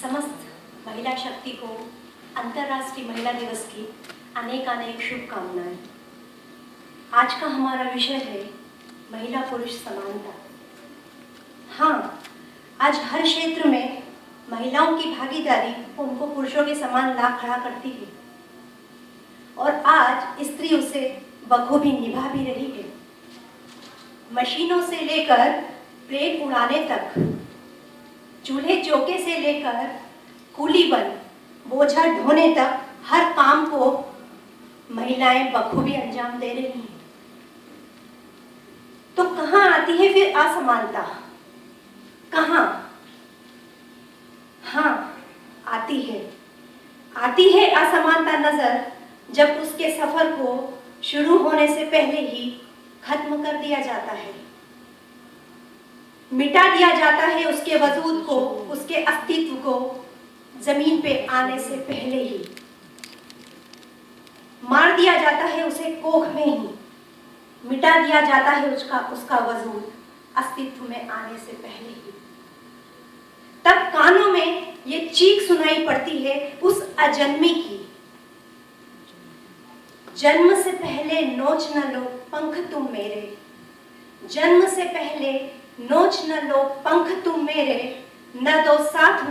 समस्त महिला शक्ति को अंतर्राष्ट्रीय महिला दिवस की अनेक अनेक शुभकामनाएं। आज का हमारा विषय है महिला पुरुष समानता। हाँ, आज हर क्षेत्र में महिलाओं की भागीदारी उनको पुरुषों के समान ला खड़ा करती है और आज स्त्री उसे बखूबी निभा भी रही है। मशीनों से लेकर प्लेन उड़ाने तक, चूल्हे चौके से लेकर कूली बन, बोझा ढोने तक हर काम को महिलाएं बखूबी अंजाम दे रही हैं। तो कहाँ आती है फिर असमानता? कहाँ? हाँ, आती है असमानता नजर जब उसके सफर को शुरू होने से पहले ही खत्म कर दिया जाता है, मिटा दिया जाता है उसके वजूद को, उसके अस्तित्व को जमीन पे आने से पहले ही मार दिया जाता है, उसे कोख में ही मिटा दिया जाता है उसका वजूद अस्तित्व में आने से पहले ही। तब कानों में ये चीख सुनाई पड़ती है उस अजन्मी की, जन्म से पहले नोच न लो पंख तुम मेरे, जन्म से पहले नोच न लो पंख तुम मेरे, न दो साथ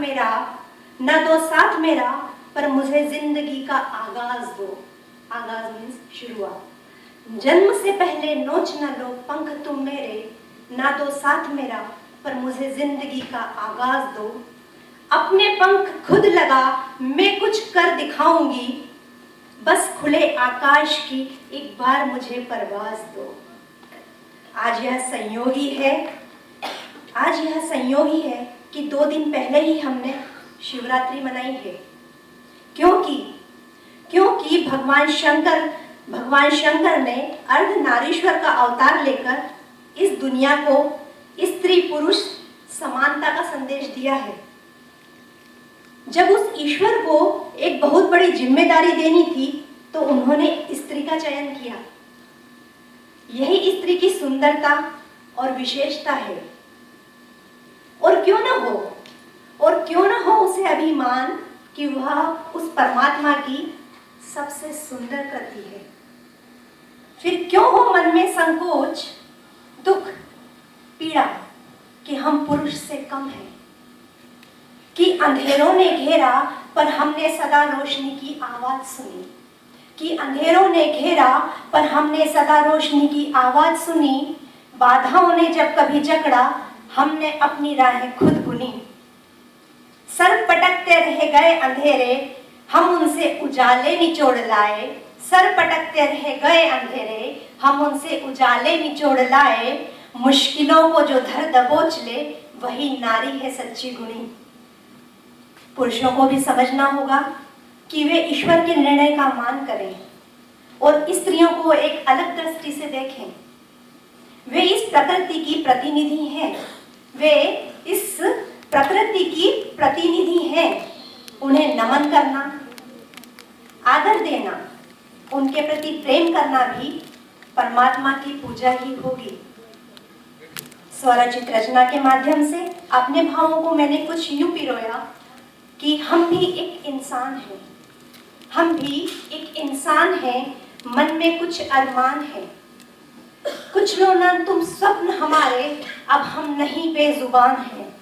मेरा पर मुझे जिंदगी का आगाज दो। आगाज मीन्स शुरुआत। जन्म से पहले नोच न लो पंख तुम मेरे, ना दो साथ मेरा पर मुझे जिंदगी का आगाज दो। अपने पंख खुद लगा मैं कुछ कर दिखाऊंगी, बस खुले आकाश की एक बार मुझे परवाज दो। आज यह संयोगी है कि 2 दिन पहले ही हमने शिवरात्रि मनाई है, क्योंकि भगवान शंकर ने अर्धनारीश्वर का अवतार लेकर इस दुनिया को स्त्री पुरुष समानता का संदेश दिया है। जब उस ईश्वर को एक बहुत बड़ी जिम्मेदारी देनी थी तो उन्होंने स्त्री का चयन किया। यही स्त्री की सुंदरता और विशेषता है। और क्यों न हो उसे अभिमान कि वह उस परमात्मा की सबसे सुंदर कृति है। फिर क्यों हो मन में संकोच, दुख, पीड़ा कि हम पुरुष से कम हैं, कि अंधेरों ने घेरा पर हमने सदा रोशनी की आवाज सुनी, कि अंधेरों ने घेरा पर हमने सदा रोशनी की आवाज सुनी। बाधाओं ने जब कभी जकड़ा हमने अपनी राहें खुद बुनी। सर पटकते रह गए अंधेरे हम उनसे उजाले निचोड़ लाए, सर पटकते रह गए अंधेरे हम उनसे उजाले निचोड़ लाए। मुश्किलों को जो धर दबोच ले वही नारी है सच्ची गुणी। पुरुषों को भी समझना होगा कि वे ईश्वर के निर्णय का मान करें और स्त्रियों को एक अलग दृष्टि से देखें। वे इस प्रकृति की प्रतिनिधि हैं, उन्हें नमन करना, आदर देना, उनके प्रति प्रेम करना भी परमात्मा की पूजा ही होगी। स्वरचित रचना के माध्यम से अपने भावों को मैंने कुछ यूं पिरोया कि हम भी एक इंसान हैं, मन में कुछ अरमान है। कुछ लो ना तुम स्वप्न हमारे, अब हम नहीं बेजुबान हैं।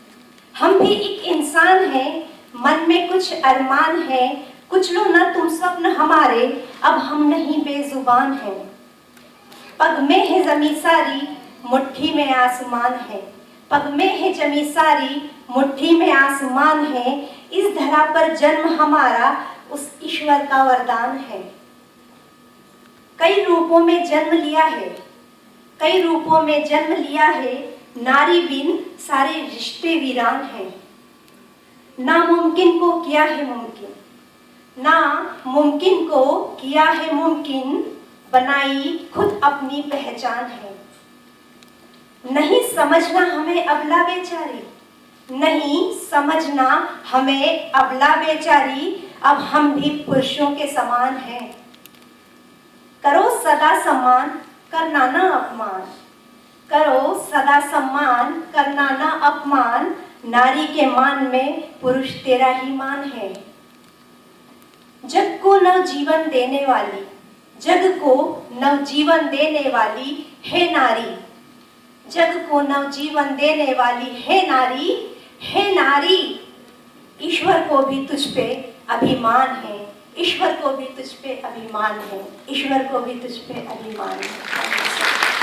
हम भी एक इंसान हैं, मन में कुछ अरमान है। कुछ लो ना तुम स्वप्न हमारे, अब हम नहीं बेजुबान हैं। पग में है ज़मीं सारी, मुट्ठी में आसमान है। पग में है ज़मीं सारी, मुट्ठी में आसमान है। इस धरा पर जन्म हमारा उस ईश्वर का वरदान है। कई रूपों में जन्म लिया है, नारी बिन सारे रिश्ते वीरान हैं। नामुमकिन को किया है मुमकिन, बनाई खुद अपनी पहचान है। नहीं समझना हमें अबला बेचारी, अब हम भी पुरुषों के समान हैं। करो सदा सम्मान, करना ना अपमान, करो सदा सम्मान, करना ना अपमान, नारी के मान में पुरुष तेरा ही मान है। जग को नवजीवन देने वाली, जग को नवजीवन देने वाली है नारी, जग को नवजीवन देने वाली है नारी, है नारी। ईश्वर को भी तुझ पे अभिमान है, ईश्वर को भी तुझ पे अभिमान है, ईश्वर को भी तुझ पे अभिमान है।